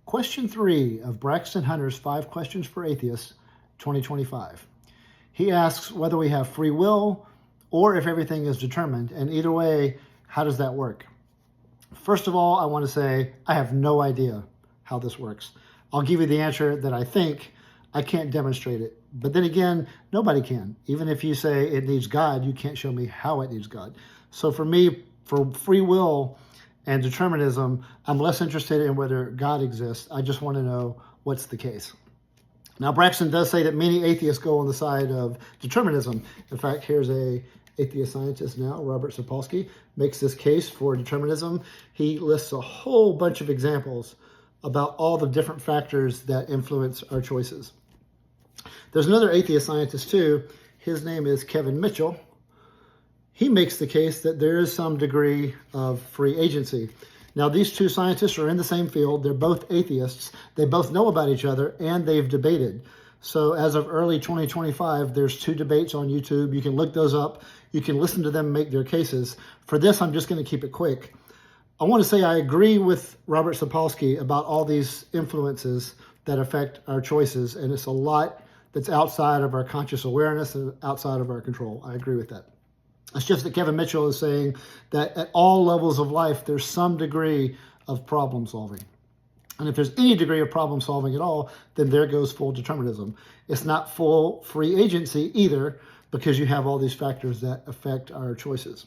Question 3 of Braxton Hunter's 5 Questions for Atheists, 2025. He asks whether we have free will or if everything is determined, and either way, how does that work? First of all, I want to say I have no idea how this works. I'll give you the answer that I think. I can't demonstrate it. But then again, nobody can. Even if you say it needs God, you can't show me how it needs God. So for me, for free will and determinism, I'm less interested in whether God exists. I just want to know what's the case. Now, Braxton does say that many atheists go on the side of determinism. In fact, here's a atheist scientist now, Robert Sapolsky, makes this case for determinism. He lists a whole bunch of examples about all the different factors that influence our choices. There's another atheist scientist too. His name is Kevin Mitchell. He makes the case that there is some degree of free agency. Now, these two scientists are in the same field. They're both atheists. They both know about each other, and they've debated. So as of early 2025, there's 2 debates on YouTube. You can look those up. You can listen to them make their cases. For this, I'm just going to keep it quick. I want to say I agree with Robert Sapolsky about all these influences that affect our choices, and it's a lot that's outside of our conscious awareness and outside of our control. I agree with that. It's just that Kevin Mitchell is saying that at all levels of life, there's some degree of problem solving. And if there's any degree of problem solving at all, then there goes full determinism. It's not full free agency either, because you have all these factors that affect our choices.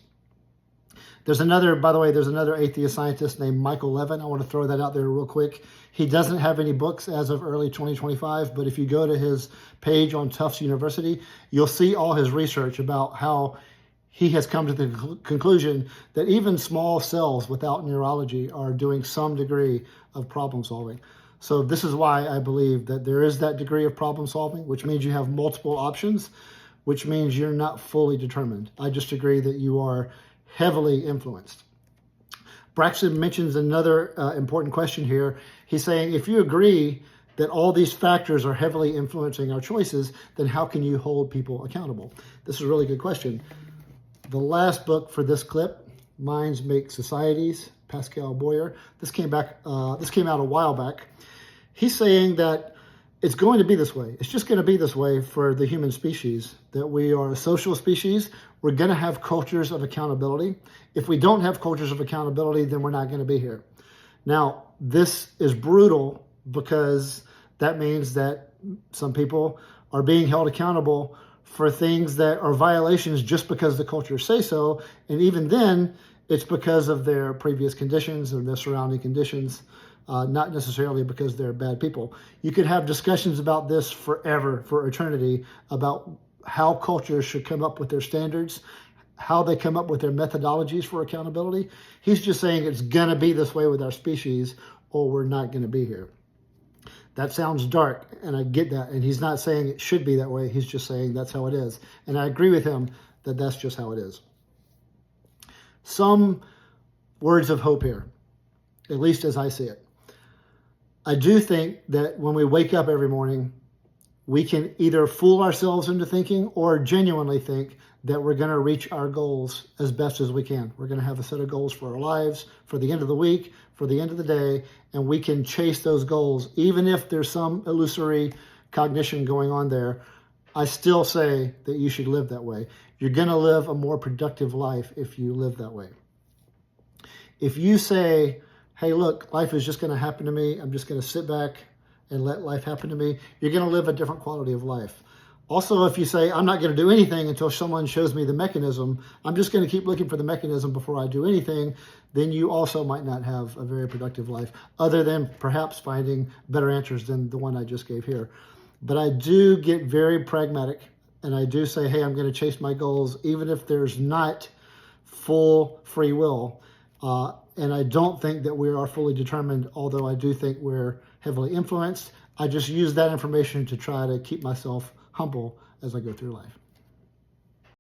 There's another atheist scientist named Michael Levin. I want to throw that out there real quick. He doesn't have any books as of early 2025, but if you go to his page on Tufts University, you'll see all his research about how he has come to the conclusion that even small cells without neurology are doing some degree of problem solving. So this is why I believe that there is that degree of problem solving, which means you have multiple options, which means you're not fully determined. I just agree that you are heavily influenced. Braxton mentions another important question here. He's saying, if you agree that all these factors are heavily influencing our choices, then how can you hold people accountable? This is a really good question. The last book for this clip, Minds Make Societies, Pascal Boyer. This came out a while back. He's saying that it's going to be this way. It's just going to be this way for the human species, that we are a social species. We're going to have cultures of accountability. If we don't have cultures of accountability, then we're not going to be here. Now, this is brutal because that means that some people are being held accountable for things that are violations just because the cultures say so. And even then, it's because of their previous conditions and their surrounding conditions, not necessarily because they're bad people. You could have discussions about this forever, for eternity, about how cultures should come up with their standards, how they come up with their methodologies for accountability. He's just saying it's going to be this way with our species, or we're not going to be here. That sounds dark, and I get that. And he's not saying it should be that way. He's just saying that's how it is. And I agree with him that that's just how it is. Some words of hope here, at least as I see it. I do think that when we wake up every morning, we can either fool ourselves into thinking or genuinely think that we're going to reach our goals as best as we can. We're going to have a set of goals for our lives, for the end of the week, for the end of the day, and we can chase those goals. Even if there's some illusory cognition going on there, I still say that you should live that way. You're going to live a more productive life if you live that way. If you say, hey, look, life is just going to happen to me, I'm just going to sit back and let life happen to me, you're going to live a different quality of life. Also, if you say, I'm not going to do anything until someone shows me the mechanism, I'm just going to keep looking for the mechanism before I do anything, then you also might not have a very productive life, other than perhaps finding better answers than the one I just gave here. But I do get very pragmatic, and I do say, hey, I'm going to chase my goals, even if there's not full free will. And I don't think that we are fully determined, although I do think we're heavily influenced. I just use that information to try to keep myself humble as I go through life.